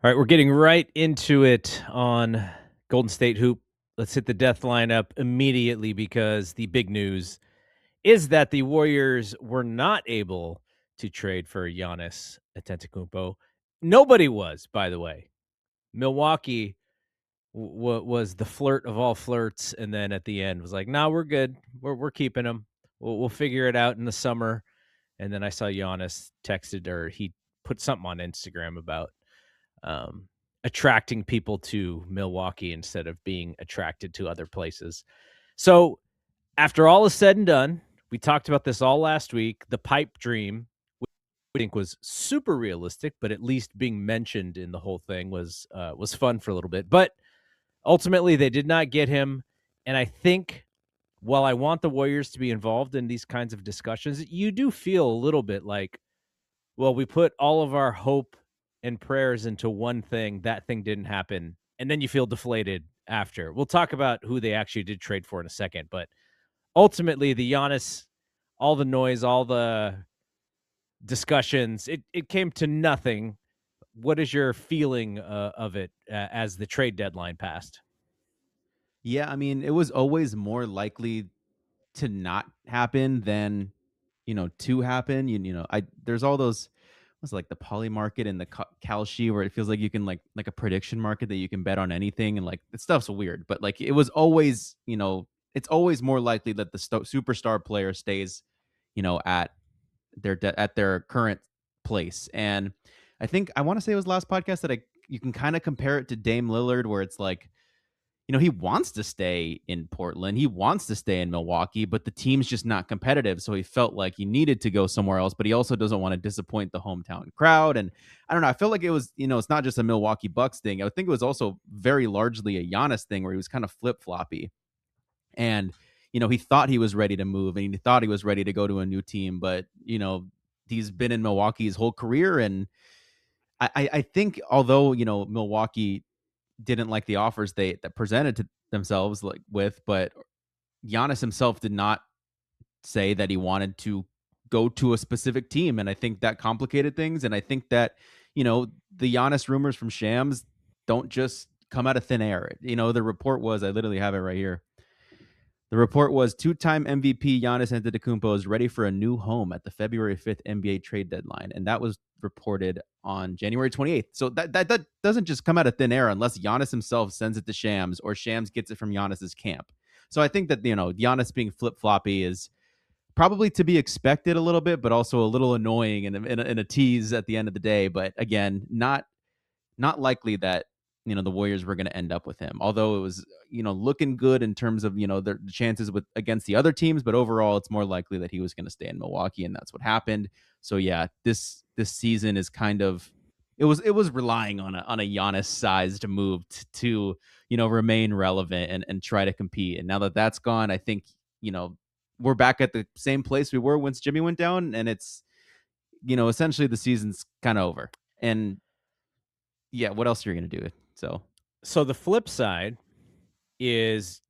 All right, we're getting right into it on Golden State Hoop. Let's hit the death lineup immediately because the big news is that the Warriors were not able to trade for Giannis Antetokounmpo. Nobody was, by the way. Milwaukee was the flirt of all flirts, and then at the end was like, "No, we're good. We're keeping him. We'll figure it out in the summer." And then I saw Giannis texted or he put something on Instagram about um, attracting people to Milwaukee instead of being attracted to other places. So after all is said and done, we talked about this all last week. The pipe dream, which I think was super realistic, but at least being mentioned in the whole thing was fun for a little bit. But ultimately, they did not get him, and I think while I want the Warriors to be involved in these kinds of discussions, you do feel a little bit like, well, we put all of our hope and prayers into one thing. That thing didn't happen. And then you feel deflated after. We'll talk about who they actually did trade for in a second. But ultimately, the Giannis, all the noise, all the discussions, it came to nothing. What is your feeling of it as the trade deadline passed? Yeah, I mean, it was always more likely to not happen than, to happen. I there's all those what's it, like the poly market and the Kalshi where it feels like you can like a prediction market that you can bet on anything and like the stuff's weird, but like it was always, it's always more likely that the superstar player stays, at at their current place. And I think I want to say it was last podcast that you can kind of compare it to Dame Lillard where it's like he wants to stay in Portland. He wants to stay in Milwaukee, but the team's just not competitive. So he felt like he needed to go somewhere else, but he also doesn't want to disappoint the hometown crowd. And I don't know. I felt like it was, it's not just a Milwaukee Bucks thing. I think it was also very largely a Giannis thing where he was kind of flip floppy. And, he thought he was ready to move and he thought he was ready to go to a new team, but, he's been in Milwaukee his whole career. And I think although, Milwaukee didn't like the offers that presented to themselves but Giannis himself did not say that he wanted to go to a specific team, and I think that complicated things. And I think that the Giannis rumors from Shams don't just come out of thin air. The report was, I literally have it right here. The report was two-time MVP Giannis Antetokounmpo is ready for a new home at the February 5th NBA trade deadline, and that was reported on January 28th. So that doesn't just come out of thin air unless Giannis himself sends it to Shams or Shams gets it from Giannis's camp. So I think that Giannis being flip-floppy is probably to be expected a little bit, but also a little annoying and in a tease at the end of the day. But again, not likely that the Warriors were going to end up with him. Although it was looking good in terms of the chances with against the other teams, but overall it's more likely that he was going to stay in Milwaukee, and that's what happened. So yeah, this season is kind of it was relying on a Giannis sized move to remain relevant and try to compete. And now that that's gone, I think we're back at the same place we were once Jimmy went down, and it's essentially the season's kind of over. And yeah, what else are you going to do? So the flip side is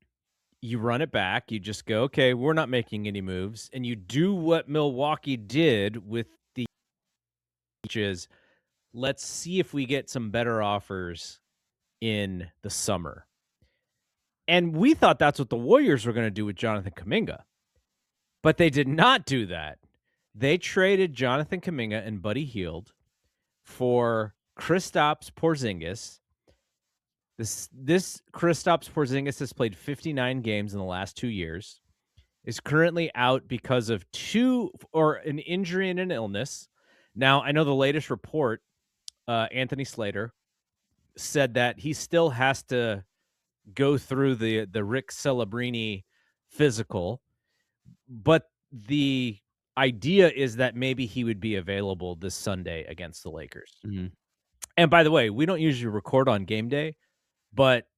you run it back. You just go, okay, we're not making any moves. And you do what Milwaukee did with the, which is let's see if we get some better offers in the summer. And we thought that's what the Warriors were going to do with Jonathan Kuminga, but they did not do that. They traded Jonathan Kuminga and Buddy Hield for Kristaps Porzingis. This Kristaps Porzingis has played 59 games in the last 2 years, is currently out because of an injury and an illness. Now, I know the latest report, Anthony Slater said that he still has to go through the Rick Celebrini physical, but the idea is that maybe he would be available this Sunday against the Lakers. Mhm. And by the way, we don't usually record on game day, but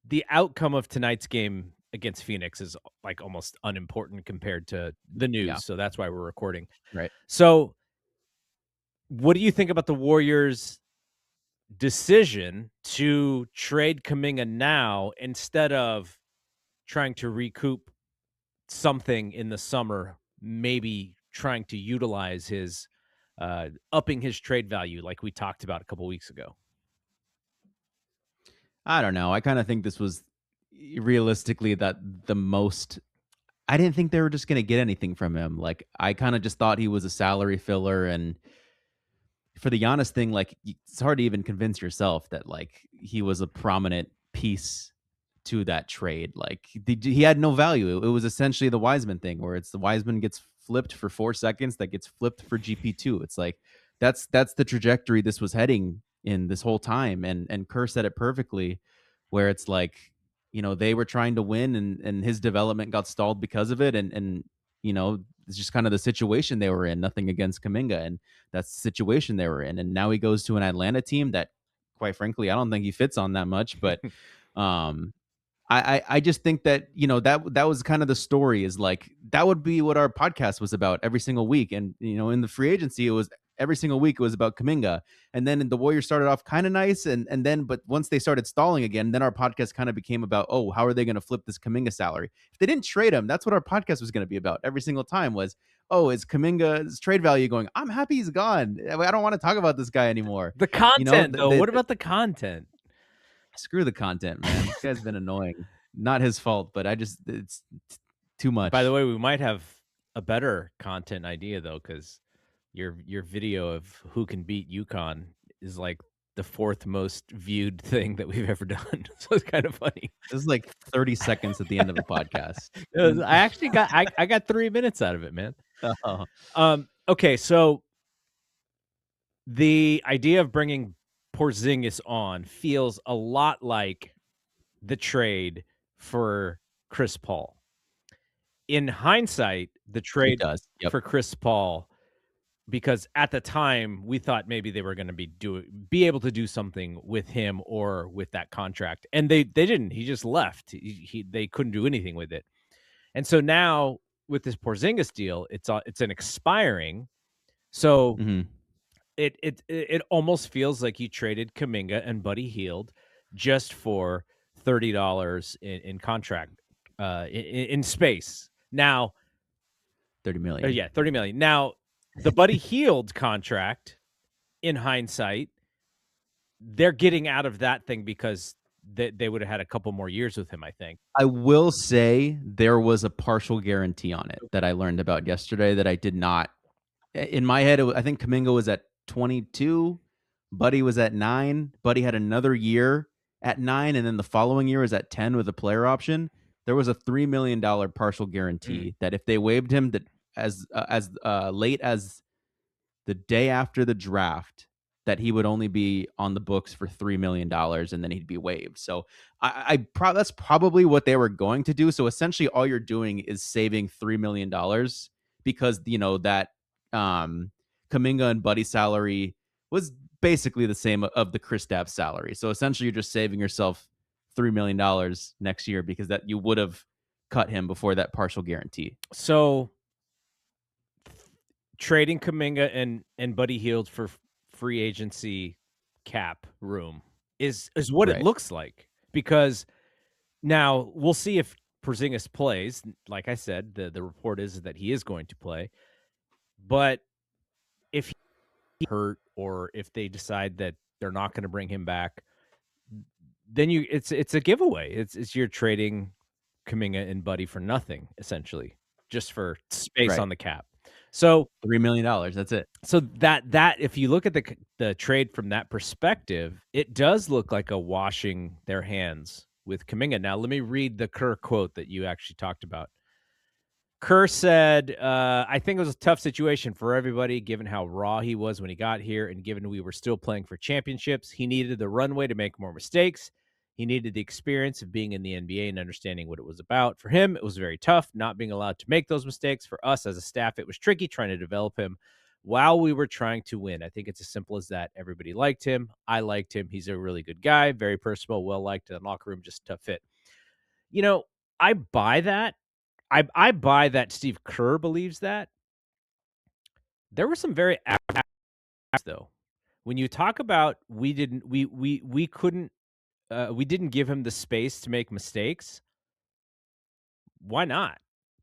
the outcome of tonight's game against Phoenix is like almost unimportant compared to the Yeah, news. So that's why we're recording. right. So what do you think about the Warriors' decision to trade Kuminga now instead of trying to recoup something in the summer, maybe trying to utilize his upping his trade value like we talked about a couple weeks ago? I don't know. I kind of think this was realistically that the most. I didn't think they were just going to get anything from him. Like I kind of just thought he was a salary filler, and for the Giannis thing, like it's hard to even convince yourself that like he was a prominent piece to that trade. Like he had no value. It was essentially the Wiseman thing, where it's the Wiseman gets flipped for 4 seconds, that gets flipped for GP2. It's like that's the trajectory this was heading in this whole time. And Kerr said it perfectly, where it's like they were trying to win, and his development got stalled because of it, and it's just kind of the situation they were in. Nothing against Kuminga, and that's the situation they were in. And now he goes to an Atlanta team that, quite frankly, I don't think he fits on that much. But um, I just think that that was kind of the story, is like that would be what our podcast was about every single week. And in the free agency, it was every single week it was about Kuminga. And then the Warriors started off kind of nice, and then but once they started stalling again, then our podcast kind of became about, oh, how are they going to flip this Kuminga salary? If they didn't trade him, that's what our podcast was going to be about every single time, was, oh, is Kuminga's trade value going? I'm happy he's gone. I don't want to talk about this guy anymore. The content, though. What about the content? Screw the content, man. This guy's been annoying. Not his fault, but it's too By the much. way, we might have a better content idea though, because your video of who can beat UConn is like the fourth most viewed thing that we've ever done. So it's kind of funny. This is like 30 seconds at the end of a podcast. I actually I got 3 minutes out of it, man. Oh, Okay, so the idea of bringing Porzingis on feels a lot like the trade for Chris Paul. In hindsight, the it trade does. Yep. for Chris Paul, because at the time we thought maybe they were going to be able to do something with him or with that contract, and they didn't. He just left. They couldn't do anything with it, and so now with this Porzingis deal, it's an expiring. So Mhm. it almost feels like you traded Kuminga and Buddy Hield just for $30 in contract in space. Now, 30 million. yeah, 30 million. Now, the Buddy Hield contract, in hindsight, they're getting out of that thing because they would have had a couple more years with him, I think. I will say there was a partial guarantee on it that I learned about yesterday that I did not. In my head, I think Kuminga was at 22, Buddy was at 9. Buddy had another year at 9, and then the following year was at 10 with a player option. There was a $3 million partial Mm. guarantee that if they waived him, that as late as the day after the draft, that he would only be on the books for $3 million, and then he'd be waived. So that's probably what they were going to do. So essentially, all you're doing is saving $3 million, because that Kuminga and Buddy salary was basically the same of the Kristaps salary. So essentially, you're just saving yourself $3 million next year, because that you would have cut him before that partial guarantee. So trading Kuminga and Buddy Hield for free agency cap room is what it Right. looks like, because now we'll see if Porzingis plays. Like I said, the report is that he is going to play, but if he hurt or if they decide that they're not going to bring him back, then it's a giveaway. It's you're trading Kuminga and Buddy for nothing, essentially, just for space Right. on the cap. So $3 million. That's it. that if you look at the trade from that perspective, it does look like a washing their hands with Kuminga. Now, let me read the Kerr quote that you actually talked about. Kerr said, I think it was a tough situation for everybody, given how raw he was when he got here, and given we were still playing for championships. He needed the runway to make more mistakes. He needed the experience of being in the NBA and understanding what it was about. For him, it was very tough not being allowed to make those mistakes. For us as a staff, it was tricky trying to develop him while we were trying to win. I think it's as simple as that. Everybody liked him. I liked him. He's a really good guy, very personable, well liked in the locker room, just a tough fit. You know, I buy that. I buy that Steve Kerr believes that. There were some very though. When you talk about we couldn't we didn't give him the space to make mistakes. Why not?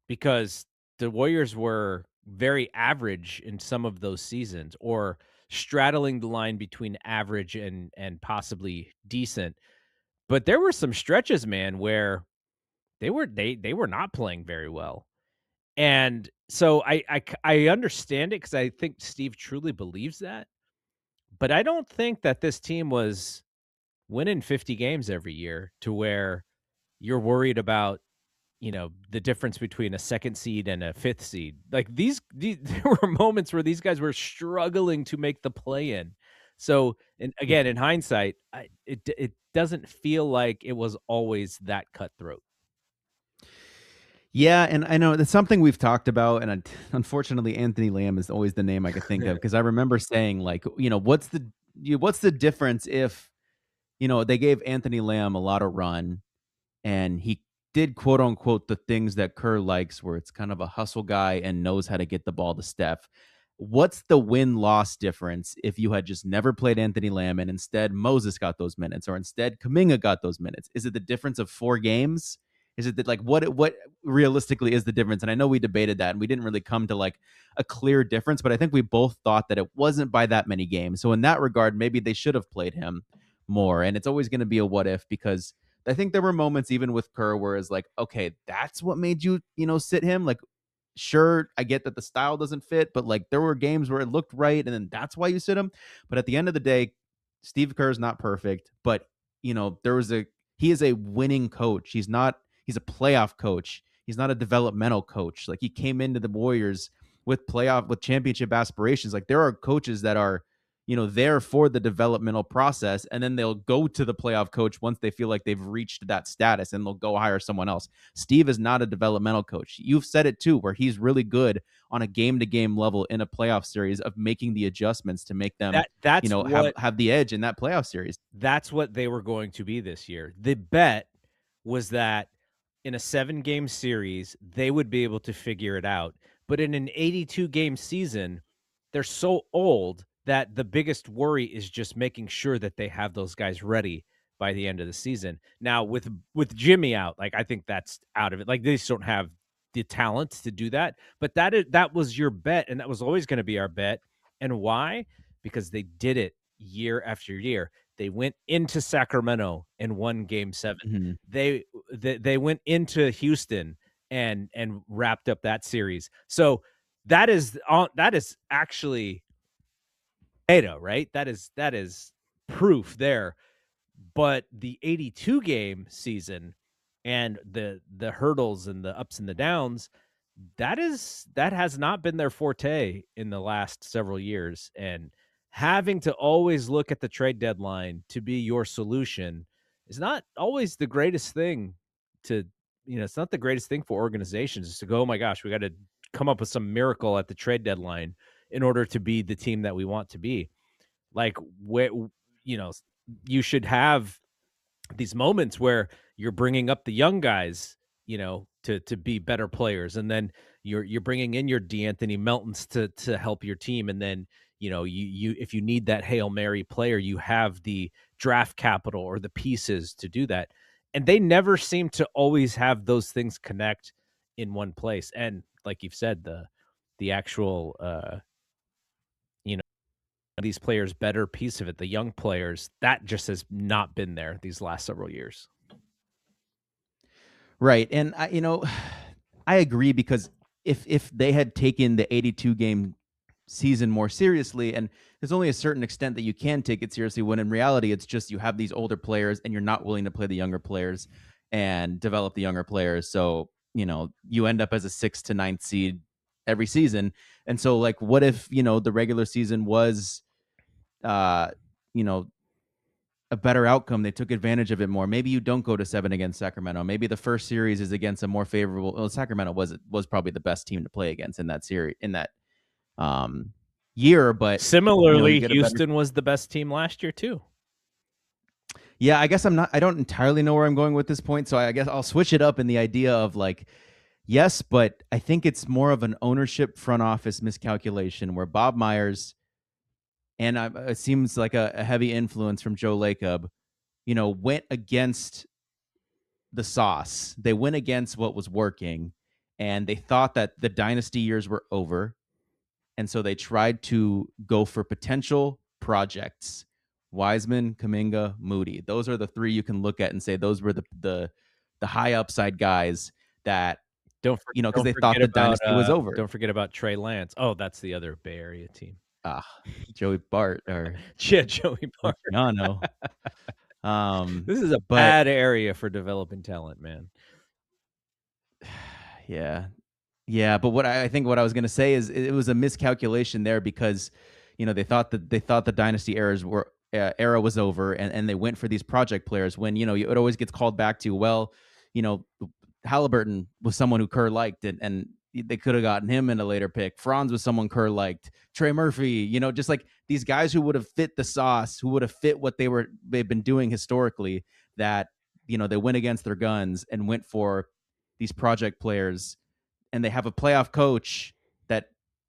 Because the Warriors were very average in some of those seasons, or straddling the line between average and possibly decent. but there were some stretches, man, where they were not playing very well. And so I understand it because I think Steve truly believes that, but I don't think that this team was winning 50 games every year to where you're worried about, the difference between a second seed and a fifth seed. Like these there were moments where these guys were struggling to make the play in. So, and again, in hindsight, it doesn't feel like it was always that cutthroat. Yeah, and I know that's something we've talked about, and unfortunately, Anthony Lamb is always the name I could think of because I remember saying, like, what's the difference if they gave Anthony Lamb a lot of run, and he did quote unquote the things that Kerr likes, where it's kind of a hustle guy and knows how to get the ball to Steph. What's the win loss difference if you had just never played Anthony Lamb and instead Moses got those minutes, or instead Kuminga got those minutes? Is it the difference of 4 games? Is it that, like, what realistically is the difference? And I know we debated that and we didn't really come to like a clear difference, but I think we both thought that it wasn't by that many games. So in that regard, maybe they should have played him more. And it's always going to be a what if, because I think there were moments even with Kerr where it's like, okay, that's what made you, sit him. Like, sure, I get that the style doesn't fit, but like there were games where it looked right, and then that's why you sit him. But at the end of the day, Steve Kerr is not perfect, but he is a winning coach. He's a playoff coach. He's not a developmental coach. Like, he came into the Warriors with championship aspirations. Like, there are coaches that are there for the developmental process, and then they'll go to the playoff coach once they feel like they've reached that status, and they'll go hire someone else. Steve is not a developmental coach. You've said it too, where he's really good on a game to game level in a playoff series of making the adjustments to make them, That that's what have the edge in that playoff series. That's what they were going to be this year. The bet was that in a 7-game series, they would be able to figure it out. But in an 82-game season, they're so old that the biggest worry is just making sure that they have those guys ready by the end of the season. Now, with Jimmy out, like, I think that's out of it. Like, they just don't have the talent to do that. But that was your bet, and that was always going to be our bet. And why? Because they did it year after year. They went into Sacramento and won game 7. Mhm. They went into Houston and wrapped up that series. So that is actually data, right? That is proof there. But the 82 game season and the hurdles and the ups and the downs, that has not been their forte in the last several years. And having to always look at the trade deadline to be your solution is not always the greatest thing to, it's not the greatest thing for organizations is to go, oh my gosh, we got to come up with some miracle at the trade deadline in order to be the team that we want to be. Like, where, you know, you should have these moments where you're bringing up the young guys, to be better players, and then you're bringing in your D'Anthony Meltons to help your team, and then you if you need that Hail Mary player, you have the draft capital or the pieces to do that, and they never seem to always have those things connect in one place. And like you've said, the actual you know these players better piece of it, the young players, that just has not been there these last several years. Right, and I agree, because if they had taken the 82 game season more seriously, and there's only a certain extent that you can take it seriously, when in reality it's just you have these older players and you're not willing to play the younger players and develop the younger players. So, you end up as a 6th to 9th seed every season. And so, like, what if, the regular season was uh, you know, a better outcome? They took advantage of it more. Maybe you don't go to 7 against Sacramento. Maybe the first series is against a more favorable. Well, Sacramento was probably the best team to play against in that series, in that um, year. But you Similarly, get a better. Houston was the best team last year too. Yeah, I guess I don't entirely know where I'm going with this point. So I guess I'll switch it up in the idea of, like, yes, but I think it's more of an ownership front office miscalculation where Bob Myers, and it seems like a heavy influence from Joe Lacob, went against the sauce. They went against what was working, and they thought that the dynasty years were over. And so they tried to go for potential projects Wiseman, Kuminga, Moody. Those are the three you can look at and say those were the high upside guys that, because they thought the dynasty was over. Don't forget about Trey Lance. Oh, that's the other Bay Area team. Ah, Joey Bart or Yeah, Joey Bart. Luciano. This is a But bad area for developing talent, man. yeah. Yeah, but I think what I was gonna say is it was a miscalculation there because, they thought the dynasty era was over, and they went for these project players when, it always gets called back to, well, you know, Halliburton was someone who Kerr liked, and they could have gotten him in a later pick. Franz was someone Kerr liked. Trey Murphy, just like these guys who would have fit the sauce, who would have fit what they've been doing historically, that, they went against their guns and went for these project players, and they have a playoff coach that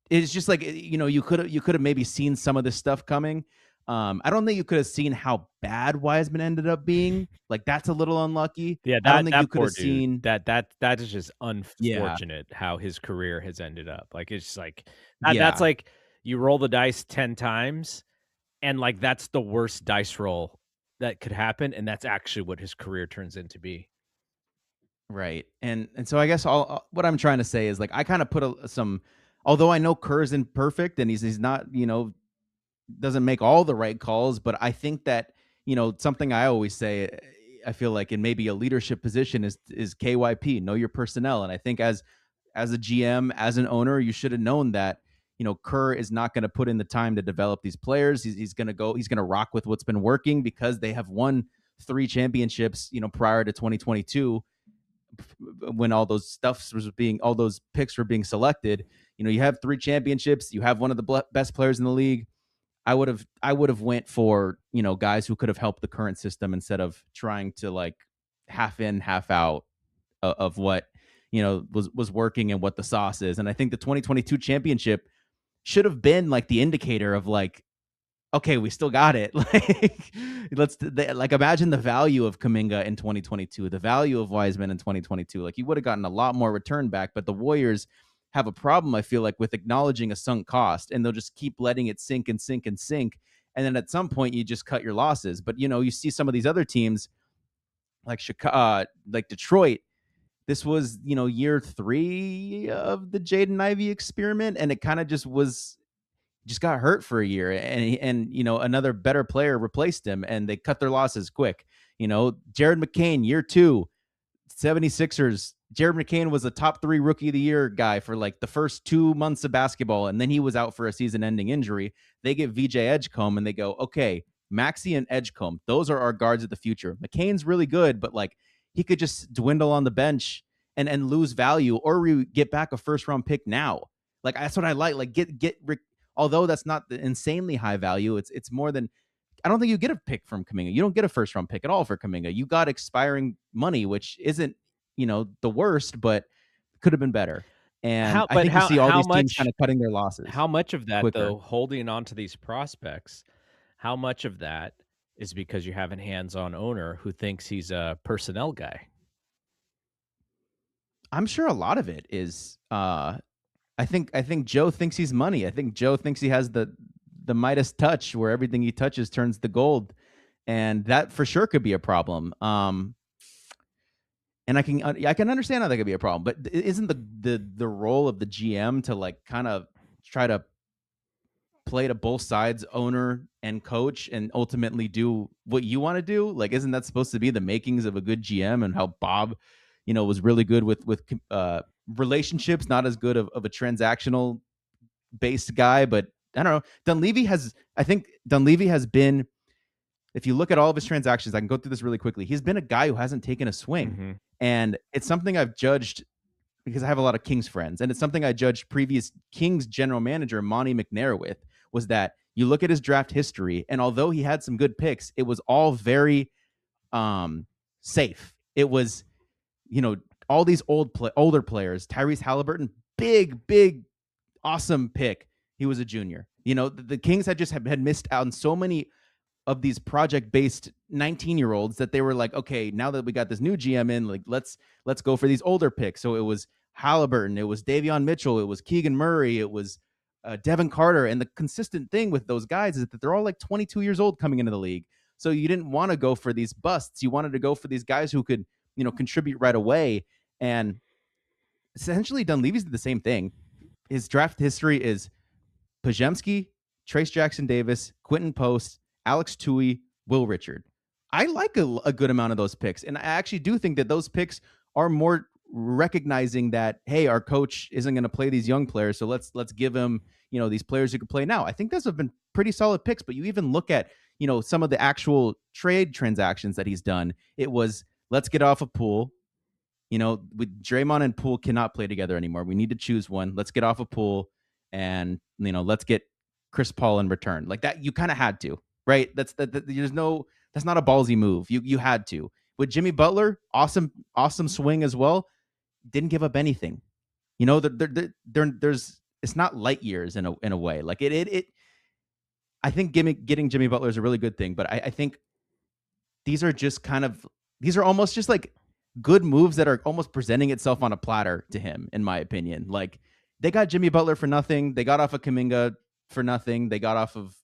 is just like, you could have maybe seen some of this stuff coming. I don't think you could have seen how bad Wiseman ended up being. Like, that's a little unlucky. Yeah, I don't think you that could poor have dude. seen. That is just Yeah, unfortunate how his career has ended up. Like, it's just like that's yeah, like you roll the dice 10 times, and, like, that's the worst dice roll that could happen, and that's actually what his career turns into be. right. And so I guess what I'm trying to say is, like, I kind of put some. Although I know Kerr's imperfect and he's not, doesn't make all the right calls, but I think that, something I always say, I feel like in maybe a leadership position is KYP, know your personnel. And I think as a GM, as an owner, you should have known that, Kerr is not going to put in the time to develop these players. He's going to rock with what's been working because they have won 3 championships, prior to 2022, when all those picks were being selected. You have 3 championships, you have one of the best players in the league. I would have went for, guys who could have helped the current system instead of trying to, like, half in, half out of what, was working and what the sauce is. And I think the 2022 championship should have been like the indicator of, like, okay, we still got it. Like, imagine the value of Kuminga in 2022, the value of Wiseman in 2022. Like, you would have gotten a lot more return back, but the Warriors have a problem, I feel like, with acknowledging a sunk cost, and they'll just keep letting it sink and sink and sink. And then at some point you just cut your losses. But, you see some of these other teams like Chicago, like Detroit. This was, year 3 of the Jaden Ivey experiment, and it kind of just got hurt for a year, and another better player replaced him, and they cut their losses quick. Jared McCain, year 2, 76ers. Jared McCain was a top 3 rookie of the year guy for, like, the first 2 months of basketball, and then he was out for a season-ending injury. They get VJ Edgecombe, and they go, okay, Maxey and Edgecombe, those are our guards of the future. McCain's really good, but, like, he could just dwindle on the bench and lose value, or we get back a first-round pick now. Like, that's what I like. Like, get although that's not the insanely high value, it's more than. I don't think you get a pick from Kuminga. You don't get a first round pick at all for Kuminga. You got expiring money, which isn't, the worst, but could have been better. And How I but think you see all how these teams kind much of cutting their losses how much of that, quicker. though, holding on to these prospects, how much of that is because you have a hands-on owner who thinks he's a personnel guy? I'm sure a lot of it is. I think Joe thinks he's money. I think Joe thinks he has the Midas touch, where everything he touches turns to gold, and that for sure could be a problem. And I can understand how that could be a problem, but isn't the role of the GM to, like, kind of try to play to both sides, owner and coach, and ultimately do what you want to do? Like, isn't that supposed to be the makings of a good GM? And how Bob, was really good with relationships, not as good of a transactional based guy. But I don't know. I think Dunleavy has been, if you look at all of his transactions, I can go through this really quickly. He's been a guy who hasn't taken a swing. Mhm. And it's something I've judged because I have a lot of Kings friends. And it's something I judged previous Kings general manager, Monty McNair, with, was that you look at his draft history, and although he had some good picks, it was all very safe. It was, all these older players. Tyrese Halliburton, big, awesome pick. He was a junior. The Kings had missed out on so many of these project-based 19-year-olds that they were like, okay, now that we got this new GM in, like, let's go for these older picks. So it was Halliburton, it was Davion Mitchell, it was Keegan Murray, it was Devin Carter. And the consistent thing with those guys is that they're all like 22 years old coming into the league. So you didn't want to go for these busts. You wanted to go for these guys who could, contribute right away. And essentially, Dunleavy's did the same thing. His draft history is Pajemski, Trace Jackson Davis, Quentin Post, Alex Tui, Will Richard. I like a good amount of those picks. And I actually do think that those picks are more recognizing that, hey, our coach isn't going to play these young players, so let's give him, these players who can play now. I think those have been pretty solid picks, but you even look at, some of the actual trade transactions that he's done. It was, let's get off of Poole. With Draymond and Poole cannot play together anymore. We need to choose one. Let's get off of Poole, and let's get Chris Paul in return. Like that, you kind of had to, right? That's not a ballsy move. You had to. With Jimmy Butler, awesome swing as well. Didn't give up anything. There's it's not light years in a way. Like it. I think getting Jimmy Butler is a really good thing, but I think these are almost just like good moves that are almost presenting itself on a platter to him, in my opinion. Like they got Jimmy Butler for nothing. They got off of Kuminga for nothing. They got off of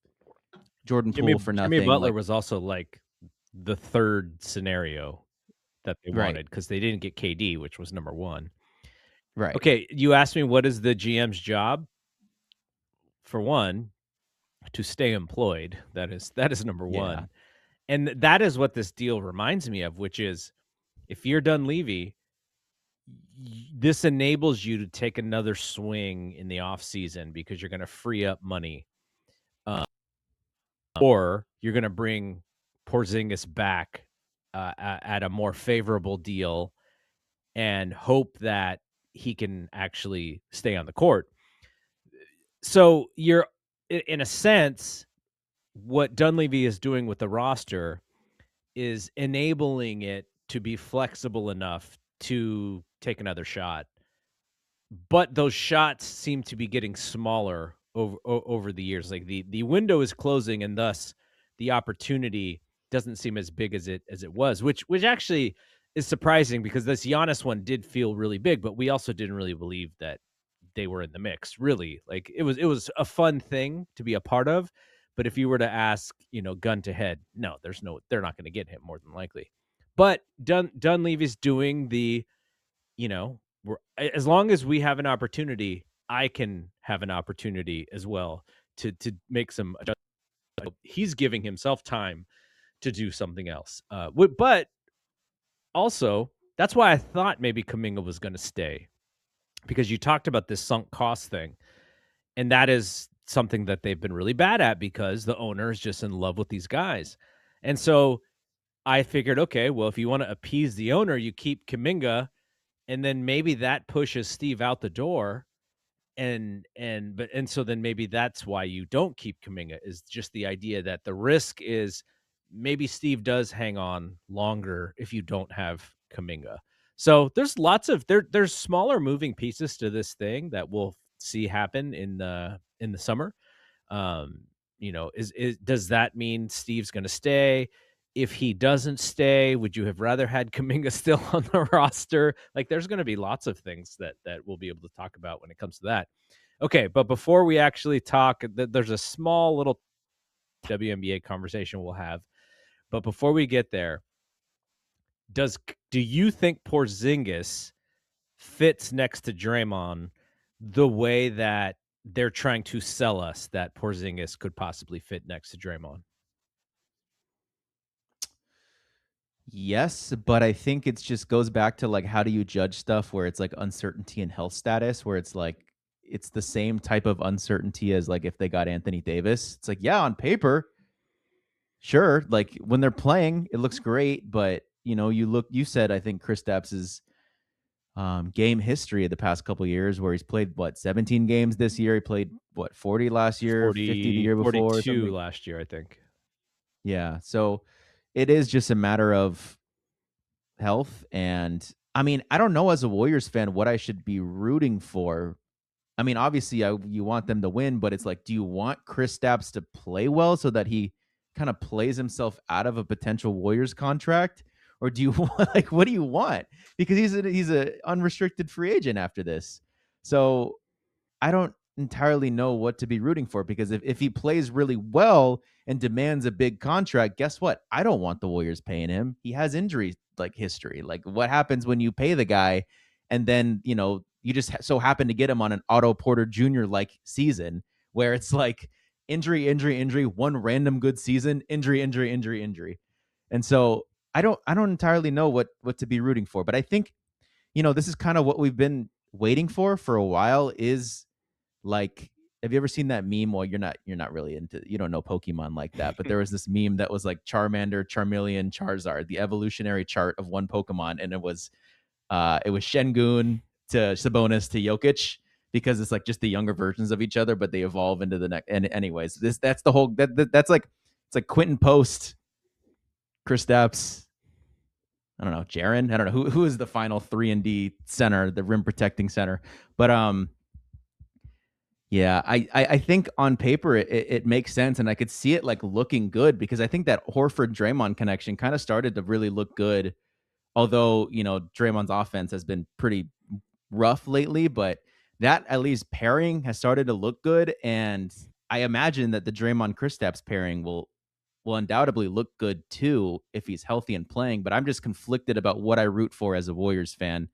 Jordan Poole for nothing. Jimmy Butler was also like the third scenario that they wanted because they didn't get KD, which was number one. Right. Okay, you asked me what is the GM's job? For one, to stay employed. That is number one. And that is what this deal reminds me of, which is if you're Dunleavy, this enables you to take another swing in the offseason because you're going to free up money. Or you're going to bring Porzingis back at a more favorable deal and hope that he can actually stay on the court. So you're, in a sense, what Dunleavy is doing with the roster is enabling it to be flexible enough to take another shot. But those shots seem to be getting smaller over the years. Like the window is closing, and thus the opportunity doesn't seem as big as it was, which actually is surprising because this Giannis one did feel really big, but we also didn't really believe that they were in the mix. Really, like it was a fun thing to be a part of. But if you were to ask, gun to head, no, they're not going to get him more than likely. But Dunleavy's doing the, as long as we have an opportunity, I can have an opportunity as well to make some adjustments. He's giving himself time to do something else. But also, that's why I thought maybe Kuminga was going to stay, because you talked about this sunk cost thing, and that is something that they've been really bad at because the owner is just in love with these guys. And so I figured, okay, well, if you want to appease the owner, you keep Kuminga, and then maybe that pushes Steve out the door. And so then maybe that's why you don't keep Kuminga, is just the idea that the risk is maybe Steve does hang on longer if you don't have Kuminga. So there's there's smaller moving pieces to this thing that we'll see happen in the summer. Does that mean Steve's going to stay? If he doesn't stay, would you have rather had Kuminga still on the roster? Like, there's going to be lots of things that we'll be able to talk about when it comes to that. Okay, but before we actually talk, there's a small little WNBA conversation we'll have. But before we get there, do you think Porzingis fits next to Draymond the way that they're trying to sell us that Porzingis could possibly fit next to Draymond? Yes, but I think it just goes back to like, how do you judge stuff where it's like uncertainty and health status, where it's like it's the same type of uncertainty as like if they got Anthony Davis. It's like, yeah, on paper, sure, like when they're playing, it looks great, but you said, I think Kristaps's game history of the past couple of years, where he's played 17 games this year. He played 40 last year, 40, 50 the year before, 42 last year, I think. Yeah, so it is just a matter of health. And I mean, I don't know, as a Warriors fan, what I should be rooting for. I mean, obviously, you want them to win, but it's like, do you want Kristaps to play well so that he kind of plays himself out of a potential Warriors contract? Or do you want, like, what do you want? Because he's a unrestricted free agent after this. So I don't entirely know what to be rooting for because if he plays really well and demands a big contract, guess what? I don't want the Warriors paying him. He has injury like history. Like what happens when you pay the guy and then, you just so happen to get him on an Otto Porter Jr. like season where it's like injury, injury, injury, one random good season, injury, injury, injury, injury. And so I don't entirely know what to be rooting for, but I think this is kind of what we've been waiting for a while is like have you ever seen that meme? Well, you're not really into you don't know Pokemon like that, but there was this meme that was like Charmander, Charmeleon, Charizard, the evolutionary chart of one Pokemon, and it was Shengun to Sabonis to Jokic because it's like just the younger versions of each other, but they evolve into the next. And anyways, that's the whole that's like it's like Quentin Post, Kristaps, I don't know, Jaren. I don't know who is the final 3-and-D center, the rim protecting center. But yeah, I think on paper it makes sense, and I could see it like looking good because I think that Horford Draymond connection kind of started to really look good. Although Draymond's offense has been pretty rough lately, but that at least pairing has started to look good, and I imagine that the Draymond Kristaps pairing will undoubtedly look good too if he's healthy and playing. But I'm just conflicted about what I root for as a Warriors fan.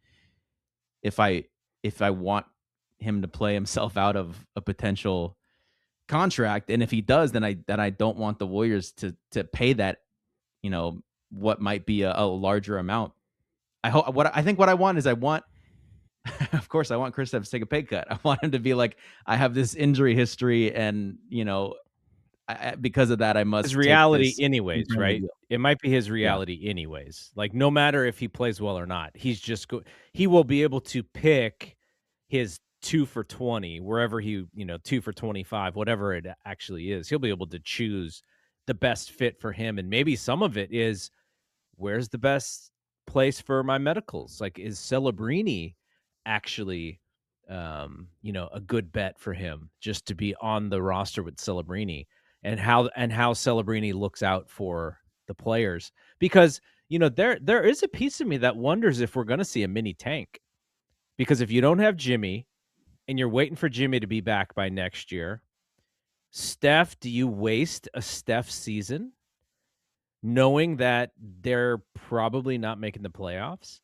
If I want him to play himself out of a potential contract, and if he does, then I don't want the Warriors to pay that what might be a larger amount. What I want is I want of course I want Kristaps to take a pay cut. I want him to be like I have this injury history, and because of that I His must take reality this anyways, $2 million right? deal. It might be his Yeah. reality anyways. Like, no matter if he plays well or not, he will be able to pick his 2 for 20 wherever 2 for 25, whatever it actually is. He'll be able to choose the best fit for him, and maybe some of it is, where's the best place for my medicals? Like, is Celebrini actually, a good bet for him just to be on the roster with Celebrini, and how Celebrini looks out for the players? Because there is a piece of me that wonders if we're going to see a mini tank, because if you don't have Jimmy and you're waiting for Jimmy to be back by next year, Steph, do you waste a Steph season knowing that they're probably not making the playoffs?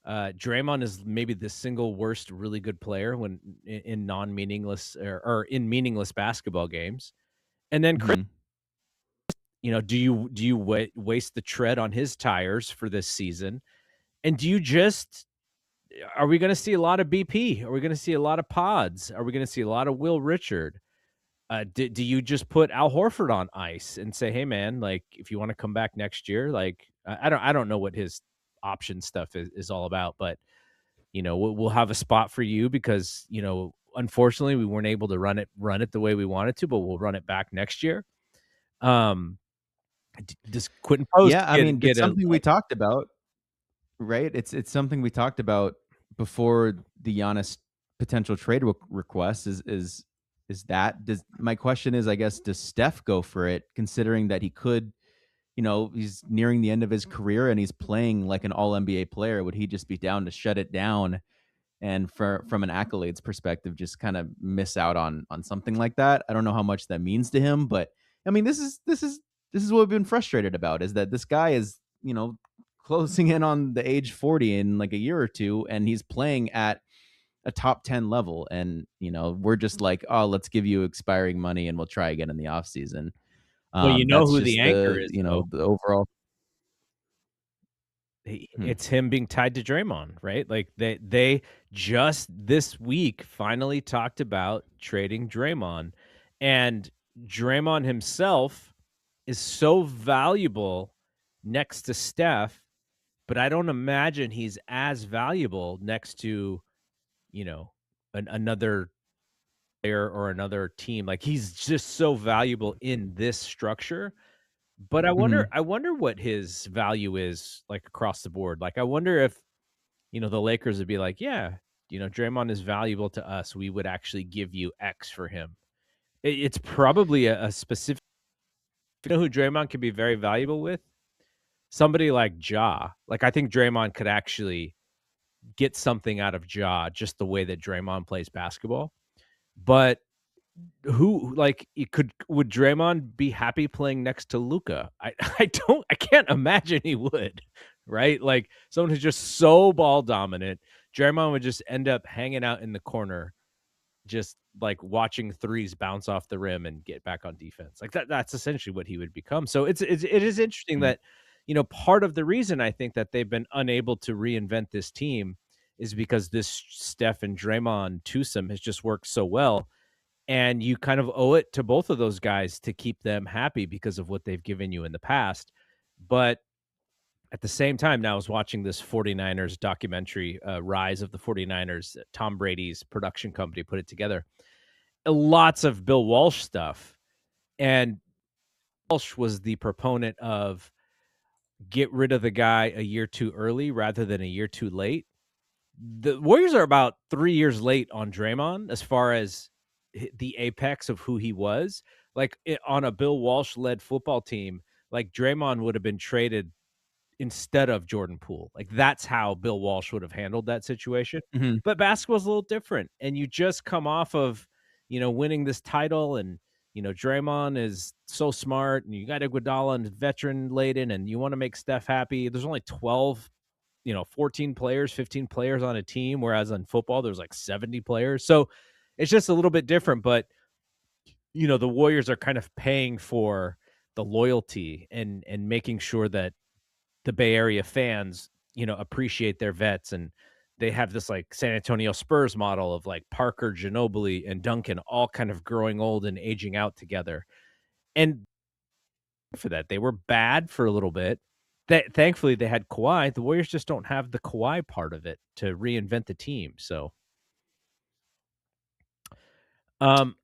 Draymond is maybe the single worst really good player when in non-meaningless or in meaningless basketball games. And then Chris, Mhm. do you waste the tread on his tires for this season? And do you just are we going to see a lot of BP? Are we going to see a lot of Pods? Are we going to see a lot of Will Richard? Do you just put Al Horford on ice and say, "Hey, man, like if you want to come back next year?" Like I don't know what his option stuff is all about, but we'll have a spot for you because unfortunately we weren't able to run it the way we wanted to, but we'll run it back next year. Um, does Quentin Post Yeah, I get mean, get that's a something we talked about, right? It's something we talked about before the Giannis potential trade request is that does my question is, I guess, does Steph go for it considering that he could, he's nearing the end of his career and he's playing like an all NBA player? Would he just be down to shut it down and from an accolades perspective just kind of miss out on something like that? I don't know how much that means to him, but I mean this is what we've been frustrated about is that this guy is closing in on the age 40 in like a year or two, and he's playing at a top 10 level, and we're just like, oh, let's give you expiring money and we'll try again in the off season. well, you know That's who the just anchor the is though. the overall. Hmm. It's him being tied to Draymond, right? Like they just this week finally talked about trading Draymond, and Draymond himself is so valuable next to Steph, but I don't imagine he's as valuable next to, you know, another player or another team. Like he's just so valuable in this structure. But I wonder Hmm. I wonder what his value is like across the board. Like I wonder if, the Lakers would be like, yeah, Draymond is valuable to us. We would actually give you X for him. It's probably a specific, who Draymond could be very valuable with? Somebody like Ja. Like I think Draymond could actually get something out of Ja just the way that Draymond plays basketball. But who like it could would Draymond be happy playing next to Luka? I can't imagine he would, right? Like someone who's just so ball dominant. Draymond would just end up hanging out in the corner, just like watching threes bounce off the rim and get back on defense. Like that's essentially what he would become. So it is interesting Mhm. that, part of the reason I think that they've been unable to reinvent this team is because this Steph and Draymond twosome has just worked so well. And you kind of owe it to both of those guys to keep them happy because of what they've given you in the past. But at the same time, now I was watching this 49ers documentary, Rise of the 49ers. Tom Brady's production company put it together. Lots of Bill Walsh stuff. And Walsh was the proponent of get rid of the guy a year too early rather than a year too late. The Warriors are about 3 years late on Draymond as far as the apex of who he was. Like, on a Bill Walsh-led football team, like, Draymond would have been traded instead of Jordan Poole. Like, that's how Bill Walsh would have handled that situation. Mhm. But basketball's a little different, and you just come off of, winning this title, and, Draymond is so smart, and you got Iguodala and veteran-laden, and you wanna make Steph happy. There's only 12, 14 players, 15 players on a team, whereas on football, there's like 70 players. So it's just a little bit different. But, the Warriors are kind of paying for the loyalty and making sure that the Bay Area fans, appreciate their vets. And they have this like San Antonio Spurs model of like Parker, Ginobili, and Duncan all kind of growing old and aging out together. And for that, they were bad for a little bit. That thankfully they had Kawhi. The Warriors just don't have the Kawhi part of it to reinvent the team. So,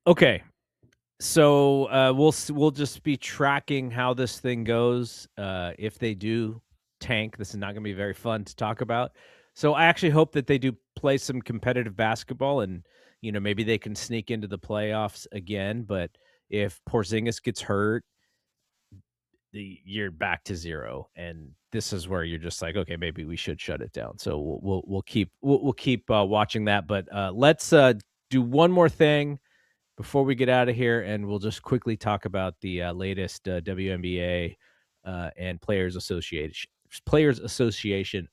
okay. So we'll just be tracking how this thing goes. If they do tank, this is not going to be very fun to talk about. So I actually hope that they do play some competitive basketball, and maybe they can sneak into the playoffs again. But if Porzingis gets hurt, you're back to zero, and this is where you're just like, okay, maybe we should shut it down. So we'll keep watching that. But let's do one more thing before we get out of here, and we'll just quickly talk about the latest WNBA and Players Association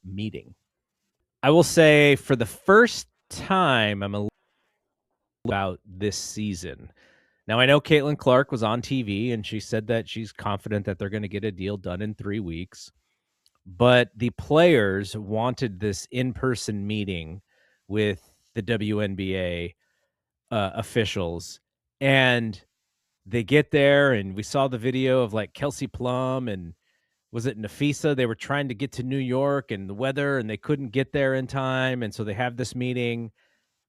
meeting. I will say for the first time, I'm a little about this season. Now I know Caitlin Clark was on TV and she said that she's confident that they're going to get a deal done in 3 weeks. But the players wanted this in-person meeting with the WNBA officials, and they get there, and we saw the video of like Kelsey Plum and was it Nafisa? They were trying to get to New York and the weather, and they couldn't get there in time, and so they have this meeting.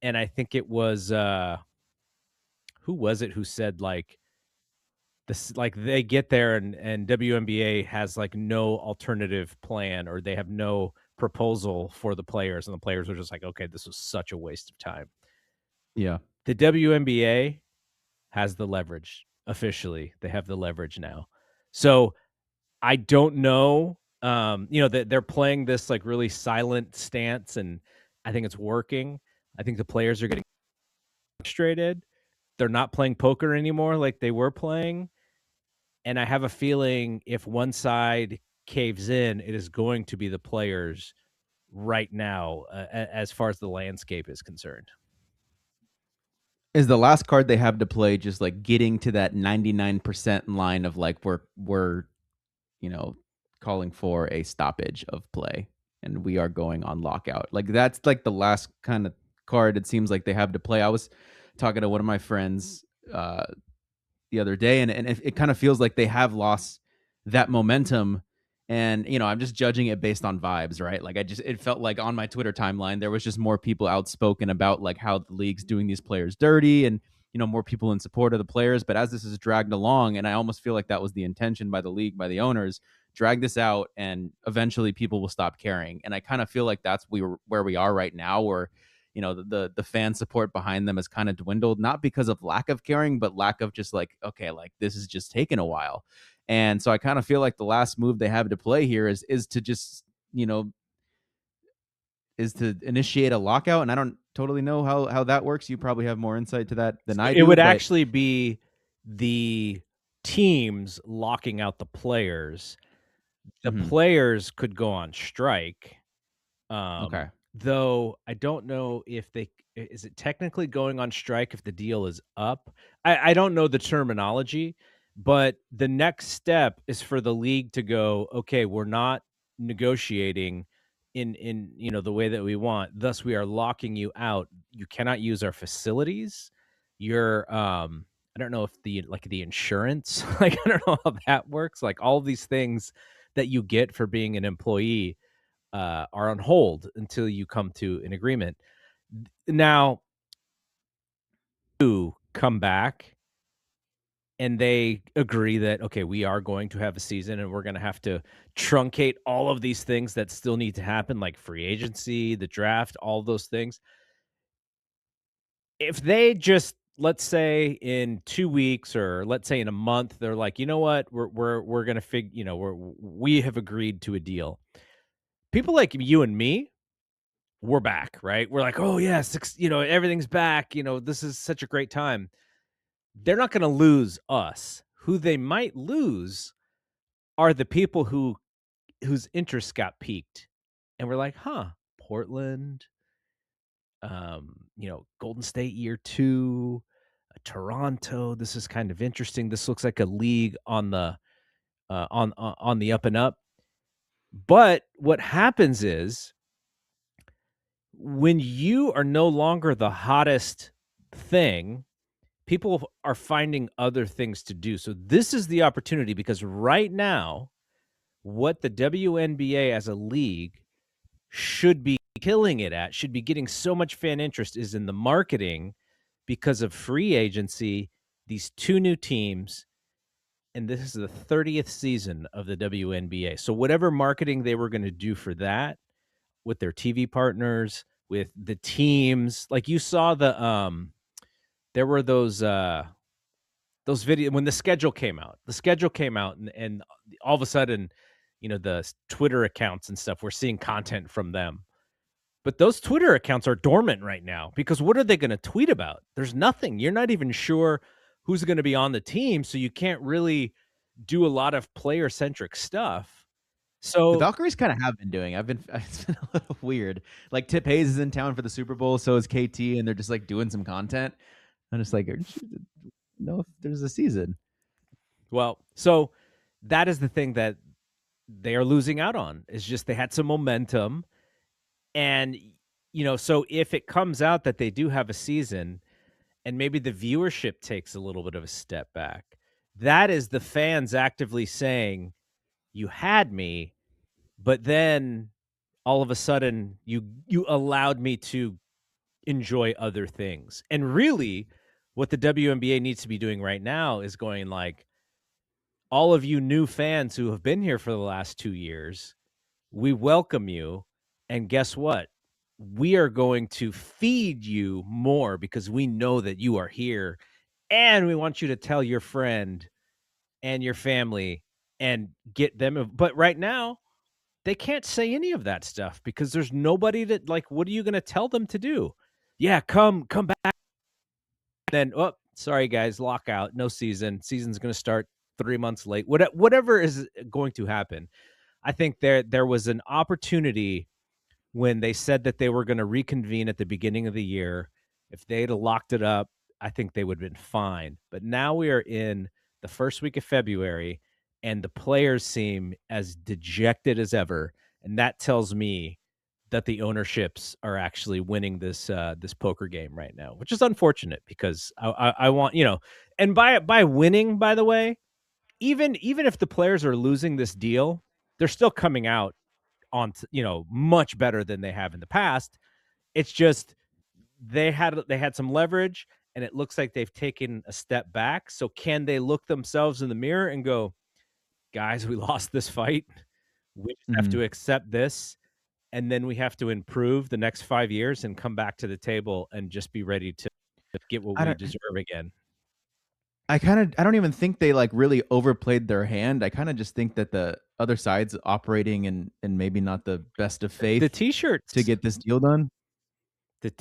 And I think it was who was it who said like this, like they get there, and WNBA has like no alternative plan, or they have no proposal for the players, and the players are just like, okay, this was such a waste of time. Yeah. The WNBA has the leverage officially. They have the leverage now. So I don't know. That they're playing this like really silent stance, and I think it's working. I think the players are getting frustrated. They're not playing poker anymore like they were playing. And I have a feeling if one side caves in, it is going to be the players right now, as far as the landscape is concerned. Is the last card they have to play just like getting to that 99% line of like we're you know, calling for a stoppage of play and we are going on lockout. Like that's like the last kind of card it seems like they have to play. I was talking to one of my friends the other day, and it kind of feels like they have lost that momentum. And I'm just judging it based on vibes, right? Like it felt like on my Twitter timeline there was just more people outspoken about like how the league's doing these players dirty, and more people in support of the players. But as this is dragged along, and I almost feel like that was the intention by the league, by the owners, drag this out, and eventually people will stop caring. And I kind of feel like that's where we are right now, where the fan support behind them has kind of dwindled, not because of lack of caring, but lack of just like, okay, like this is just taking a while. And so I kind of feel like the last move they have to play here is to just is to initiate a lockout. And totally know how that works. You probably have more insight to that than So I it do, would but actually be the teams locking out the players. The mhm, players could go on strike. okay. Though I don't know if is it technically going on strike if the deal is up? I don't know the terminology, but the next step is for the league to go, okay, we're not negotiating in the way that we want. Thus, we are locking you out. You cannot use our facilities. You're I don't know if the insurance, like I don't know how that works. Like all of these things that you get for being an employee are on hold until you come to an agreement. Now, you come back and they agree that, okay, we are going to have a season and we're going to have to truncate all of these things that still need to happen, like free agency, the draft, all those things. If they just, let's say in 2 weeks or let's say in a month, they're like, you know what, we're going to we have agreed to a deal. People like you and me, we're back, right? We're like, "Oh, yeah, everything's back, this is such a great time." They're not gonna lose us. Who they might lose are the people whose interests got piqued, and we're like, "Huh, Portland, Golden State year 2, Toronto, this is kind of interesting. This looks like a league on the up and up." But what happens is when you are no longer the hottest thing, people are finding other things to do. So this is the opportunity because right now, what the WNBA as a league should be killing it at, should be getting so much fan interest is in the marketing because of free agency, these two new teams, and this is the 30th season of the WNBA. So whatever marketing they were going to do for that with their TV partners, with the teams, like you saw there were those video when the schedule came out. The schedule came out and all of a sudden, the Twitter accounts and stuff, we're seeing content from them. But those Twitter accounts are dormant right now because what are they gonna tweet about? There's nothing. You're not even sure who's gonna be on the team, so you can't really do a lot of player-centric stuff. The So Valkyries kinda have been doing. I've been it's been a little weird. Like, Tip Hayes is in town for the Super Bowl, so is KT, and they're just, like, doing some content. I'm just like, "Aren't you know if there's a season?" so that is the thing that they are losing out on, is just they had some momentum. And, so if it comes out that they do have a season and maybe the viewership takes a little bit of a step back, that is the fans actively saying, you had me, but then all of a sudden you allowed me to enjoy other things. And really what the WNBA needs to be doing right now is going like, all of you new fans who have been here for the last 2 years, we welcome you. And guess what? We are going to feed you more because we know that you are here. And we want you to tell your friend and your family and get them. But right now, they can't say any of that stuff because there's nobody that, like, what are you going to tell them to do? Yeah, come back. Then, oh, sorry, guys, lockout, no season. Season's going to start 3 months late. Whatever is going to happen. I think there was an opportunity when they said that they were going to reconvene at the beginning of the year. If they'd have locked it up, I think they would have been fine. But now we are in the first week of February, and the players seem as dejected as ever, and that tells me that the ownerships are actually winning this poker game right now, which is unfortunate because I want and by winning, by the way, even if the players are losing this deal, they're still coming out on much better than they have in the past. It's just they had some leverage and it looks like they've taken a step back. So can they look themselves in the mirror and go, guys, we lost this fight. We just have Mhm. to accept this. And then we have to improve the next 5 years and come back to the table and just be ready to get what I we don't deserve again. I don't even think they, like, really overplayed their hand. I kinda just think that the other side's operating in maybe not the best of The faith to t-shirts get this deal done.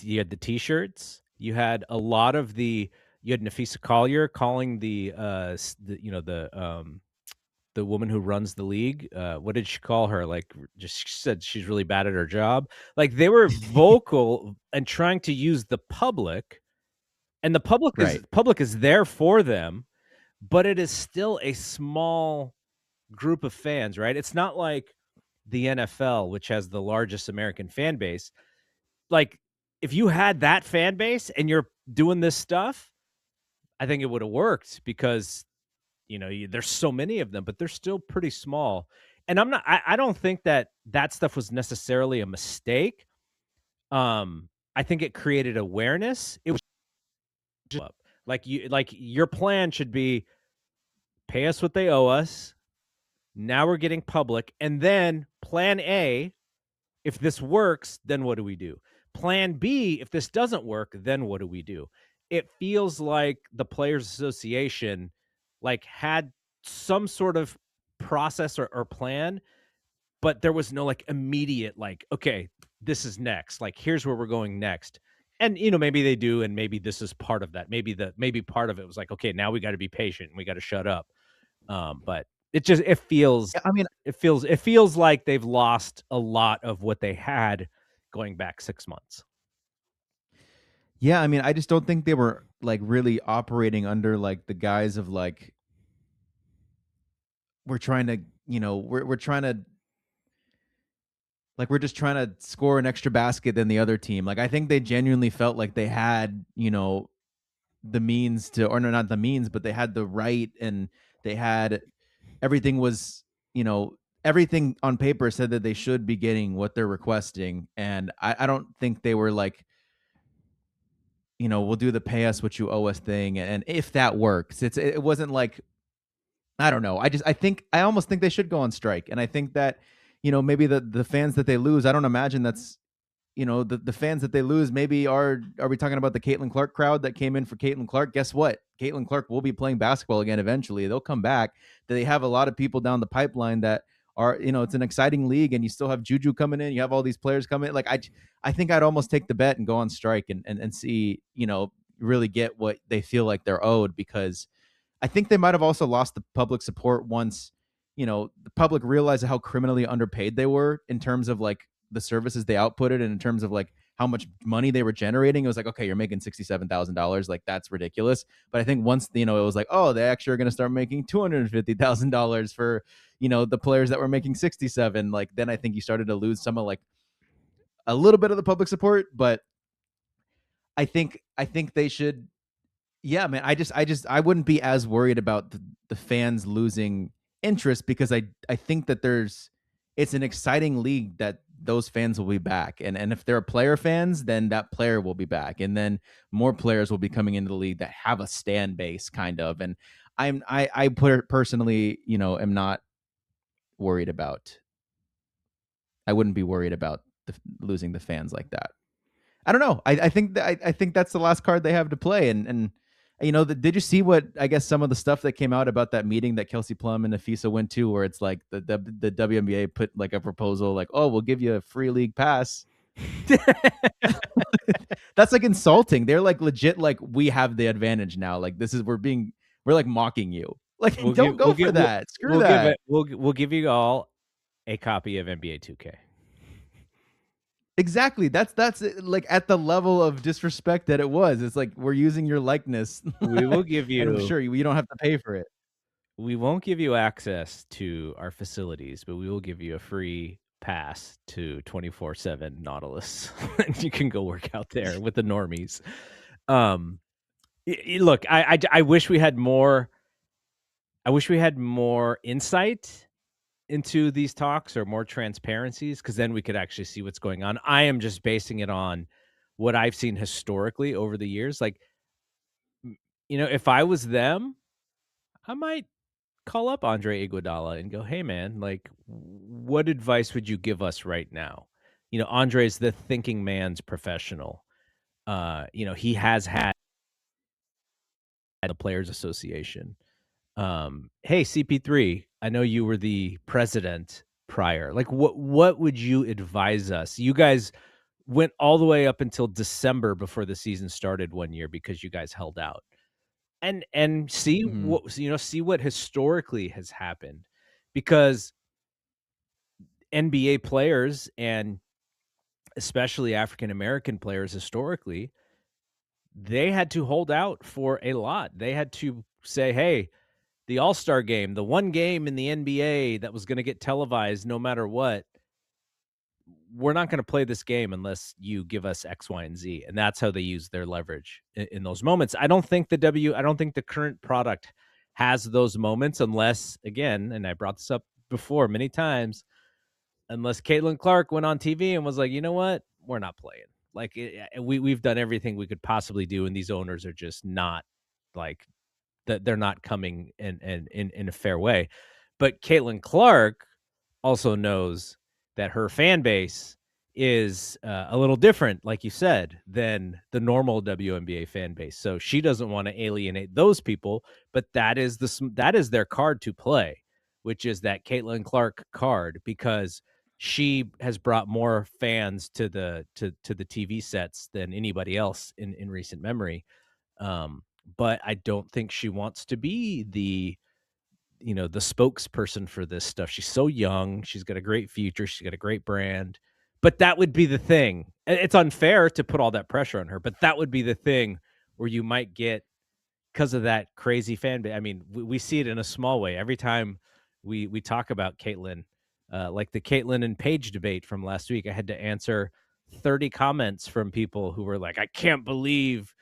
You had the T-shirts. You had a lot of you had Nafisa Collier calling the woman who runs the league. What did she call her? Like, just she said she's really bad at her job. Like, they were vocal and trying to use the public, and the Right. public is there for them, but it is still a small group of fans, right? It's not like the NFL, which has the largest American fan base. Like, if you had that fan base and you're doing this stuff, I think it would have worked because, there's so many of them, but they're still pretty small. And I don't think that stuff was necessarily a mistake. I think it created awareness. It was just like your plan should be pay us what they owe us. Now we're getting public. And then plan A, if this works, then what do we do? Plan B, if this doesn't work, then what do we do? It feels like the Players Association had some sort of process or plan, but there was no immediate okay, this is next. Like, here's where we're going next. And maybe they do, and maybe this is part of that. Maybe part of it was like, okay, now we got to be patient and we got to shut up. But it feels Yeah, I mean, it feels like they've lost a lot of what they had going back 6 months. yeah, I mean, I just don't think they were like really operating under like the guise of like we're trying to, we're trying to like we're just trying to score an extra basket than the other team. Like I think they genuinely felt like they had, the means to, or no, not the means, but they had the right, and they had everything was, everything on paper said that they should be getting what they're requesting. And I don't think they were like, we'll do the pay us what you owe us thing. And if that works, it wasn't like, I don't know. I almost think they should go on strike. And I think that, maybe the fans that they lose, I don't imagine that's, the fans that they lose maybe are we talking about the Caitlin Clark crowd that came in for Caitlin Clark? Guess what? Caitlin Clark will be playing basketball again eventually. They'll come back. They have a lot of people down the pipeline that are, it's an exciting league, and you still have Juju coming in. You have all these players coming in. Like I think I'd almost take the bet and go on strike and see, really get what they feel like they're owed, because I think they might have also lost the public support once, the public realized how criminally underpaid they were in terms of like the services they outputted, and in terms of like how much money they were generating. It was like, okay, you're making $67,000. Like that's ridiculous. But I think once, it was like, oh, they actually are going to start making $250,000 for, the players that were making 67. Like then I think you started to lose some of like a little bit of the public support. But I think they should. Yeah, man. I wouldn't be as worried about the fans losing interest, because I think that it's an exciting league that those fans will be back. And if they're player fans, then that player will be back. And then more players will be coming into the league that have a stand base kind of. And I personally, am not worried about, I wouldn't be worried about losing the fans like that. I don't know. I think I think that's the last card they have to play. And did you see what, I guess, some of the stuff that came out about that meeting that Kelsey Plum and Afisa went to, where it's like the WNBA put like a proposal like, oh, we'll give you a free league pass. That's like insulting. They're like legit like, we have the advantage now. Like we're like mocking you. Like don't go for that. Screw that. We'll give you all a copy of NBA 2K. Exactly. That's like at the level of disrespect that it was. It's like, we're using your likeness. We will give And I'm you sure you don't have to pay for it. we won't give you access to our facilities, but we will give you a free pass to 24/7 Nautilus. And you can go work out there with the normies. Look, I wish we had more. I wish we had more insight into these talks, or more transparencies, because then we could actually see what's going on. I am just basing it on what I've seen historically over the years. Like, if I was them, I might call up Andre Iguodala and go, "Hey, man, like, what advice would you give us right now?" Andre's the thinking man's professional. He has had the Players Association. Hey, CP3, I know you were the president prior. Like, what would you advise us? You guys went all the way up until December before the season started one year because you guys held out. And see Mhm. what see what historically has happened, because NBA players, and especially African American players historically, they had to hold out for a lot. They had to say, "Hey, the All-Star game, the one game in the NBA that was gonna get televised no matter what, we're not gonna play this game unless you give us X, Y, and Z," and that's how they use their leverage in those moments. I don't think the current product has those moments unless, again, and I brought this up before many times, unless Caitlin Clark went on TV and was like, "You know what? We're not playing." Like, we've done everything we could possibly do, and these owners are just not, like, that they're not coming in a fair way. But Caitlin Clark also knows that her fan base is a little different, like you said, than the normal WNBA fan base. So she doesn't want to alienate those people, but that is their card to play, which is that Caitlin Clark card, because she has brought more fans to the TV sets than anybody else in recent memory. But I don't think she wants to be the spokesperson for this stuff. She's so young. She's got a great future. She's got a great brand. But that would be the thing. It's unfair to put all that pressure on her, but that would be the thing where you might get, because of that crazy fan base. I mean, we see it in a small way every time we talk about Caitlyn. Like the Caitlyn and Paige debate from last week, I had to answer 30 comments from people who were like, "I can't believe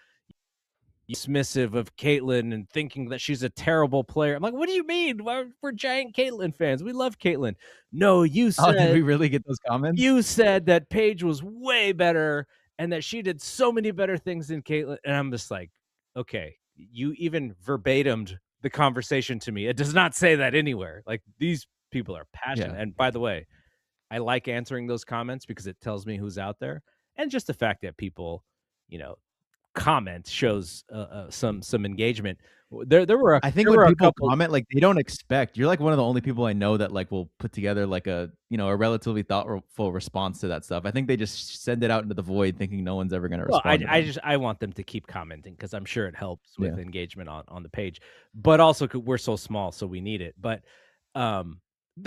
dismissive of Caitlyn and thinking that she's a terrible player." I'm like, "What do you mean? We're giant Caitlyn fans. We love Caitlyn." "No, Oh, did we really get those comments? you said that Paige was way better and that she did so many better things than Caitlyn." And I'm just like, "Okay, you even verbatimed the conversation to me. It does not say that anywhere." Like, these people are Yeah. passionate. And by the way, I like answering those comments because it tells me who's out there. And just the fact that people, you know, comment shows some engagement. I think There when were a people couple. comment, like, they don't expect you're, like, one of the only people I know that, like, will put together, like, a relatively thoughtful response to that stuff. I think they just send it out into the void thinking no one's ever gonna Well, respond to them. I want them to keep commenting because I'm sure it helps with Yeah. engagement on the page, but also we're so small, so we need it. But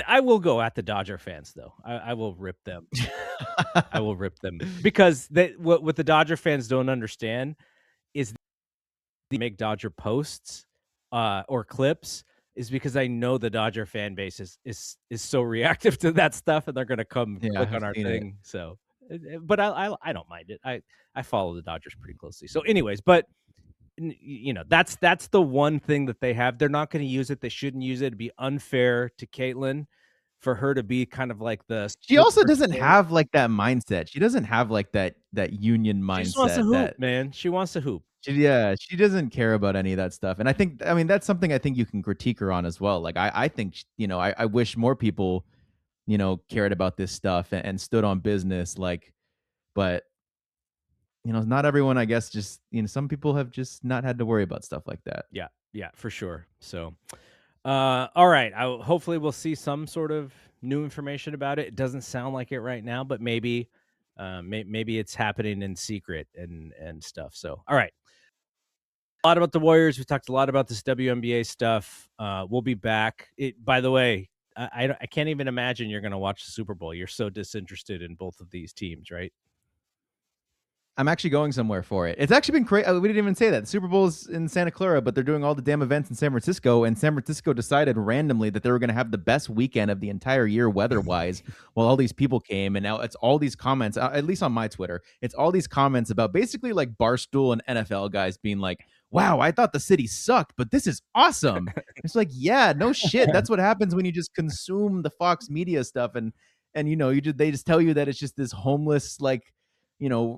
I will go at the Dodger fans though. I will rip them. I will rip them because what the Dodger fans don't understand is they make Dodger posts or clips is because I know the Dodger fan base is so reactive to that stuff, and they're gonna come Yeah, I click have on our seen it. thing. So, but I don't mind it. I follow the Dodgers pretty closely. So, anyways, but that's the one thing that they have. They're not going to use it. They shouldn't use it. It'd be unfair to Caitlyn for her to be kind of like the She also spokesperson doesn't for it. have, like, that mindset. She doesn't have, like, that union She just wants to mindset hoop, that man. She wants to hoop. she doesn't care about any of that stuff, and I mean, that's something I think you can critique her on as well. Like, I think sh I wish more people, cared about this stuff and stood on business, like, but, not everyone, I guess, just some people have just not had to worry about stuff like that. Yeah, yeah, for sure. So, all right. Hopefully we'll see some sort of new information about it. It doesn't sound like it right now, but maybe, maybe it's happening in secret and stuff. So, all right. A lot about the Warriors. We talked a lot about this WNBA stuff. We'll be back. By the way, I can't even imagine you're going to watch the Super Bowl. You're so disinterested in both of these teams, right? I'm actually going somewhere for it. It's actually been crazy. We didn't even say that. The Super Bowl's in Santa Clara, but they're doing all the damn events in San Francisco. And San Francisco decided randomly that they were going to have the best weekend of the entire year weather-wise, while all these people came. And now it's all these comments, at least on my Twitter, it's all these comments about basically like Barstool and NFL guys being like, "Wow, I thought the city sucked, but this is awesome." It's like, yeah, no shit. That's what happens when you just consume the Fox media stuff, and they just tell you that it's just this homeless, like,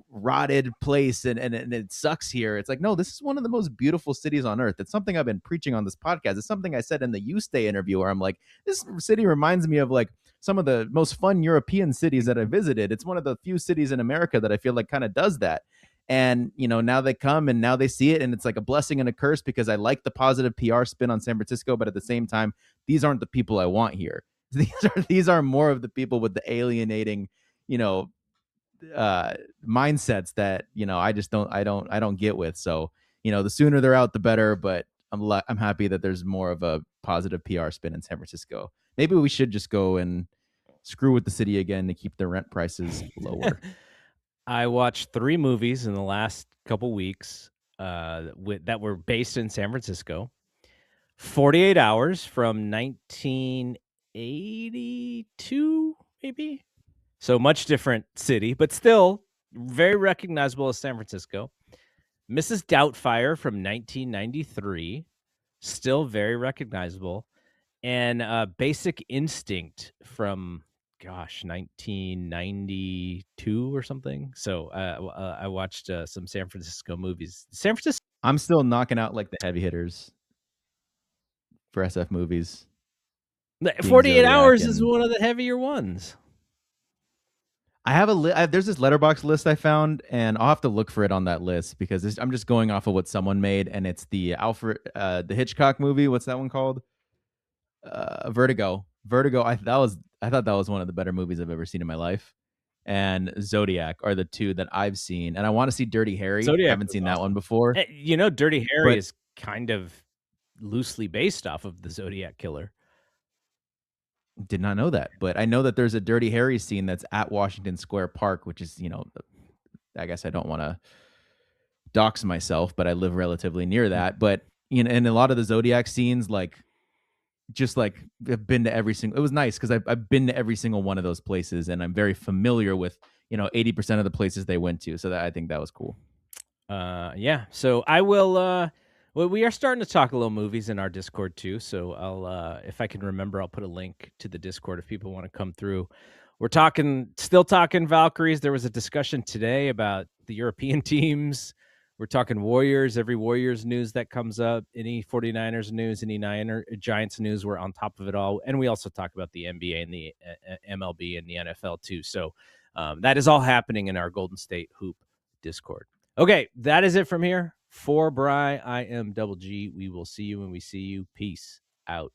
rotted place, and it sucks here. It's like, no, this is one of the most beautiful cities on earth. It's something I've been preaching on this podcast. It's something I said in the You Stay interview where I'm like, this city reminds me of like some of the most fun European cities that I visited. It's one of the few cities in America that I feel like kind of does that. And now they come and now they see it, and it's like a blessing and a curse because I like the positive PR spin on San Francisco, but at the same time, these aren't the people I want here. These are more of the people with the alienating, you know, uh mindsets that I don't get with. So the sooner they're out, the better. But I'm happy that there's more of a positive PR spin in San Francisco. Maybe we should just go and screw with the city again to keep the rent prices lower. I watched 3 movies in the last couple weeks, that were based in San Francisco. 48 Hours from 1982, maybe? So much different city, but still very recognizable as San Francisco. Mrs. Doubtfire from 1993, still very recognizable. And Basic Instinct from, gosh, 1992 or something. So I watched some San Francisco movies. San Francisco. I'm still knocking out like the heavy hitters for SF movies, being 48 Zodiac. Hours is And one of the heavier ones. I have there's this letterbox list I found, and I'll have to look for it on that list because I'm just going off of what someone made, and it's the the Hitchcock movie. What's that one called? Vertigo. Vertigo. I thought that was one of the better movies I've ever seen in my life. And Zodiac are the two that I've seen, and I want to see Dirty Harry. Zodiac Haven't was seen that one awesome. before, Dirty Harry but is kind of loosely based off of the Zodiac killer. did not know that. But I know that there's a Dirty Harry scene that's at Washington Square Park, which is I guess I don't want to dox myself, but I live relatively near that. But in a lot of the Zodiac scenes, like just like I've been to every single. It was nice because I've been to every single one of those places, and I'm very familiar with 80% of the places they went to. So that I think that was cool. Yeah. So I will. Well, we are starting to talk a little movies in our Discord too. So I'll, if I can remember, I'll put a link to the Discord if people want to come through. We're still talking Valkyries. There was a discussion today about the European teams. We're talking Warriors. Every Warriors news that comes up, any 49ers news, any Giants news, we're on top of it all. And we also talk about the NBA and the MLB and the NFL too. So that is all happening in our Golden State Hoop Discord. Okay, that is it from here. For Bry, I am Double G. We will see you when we see you. Peace out.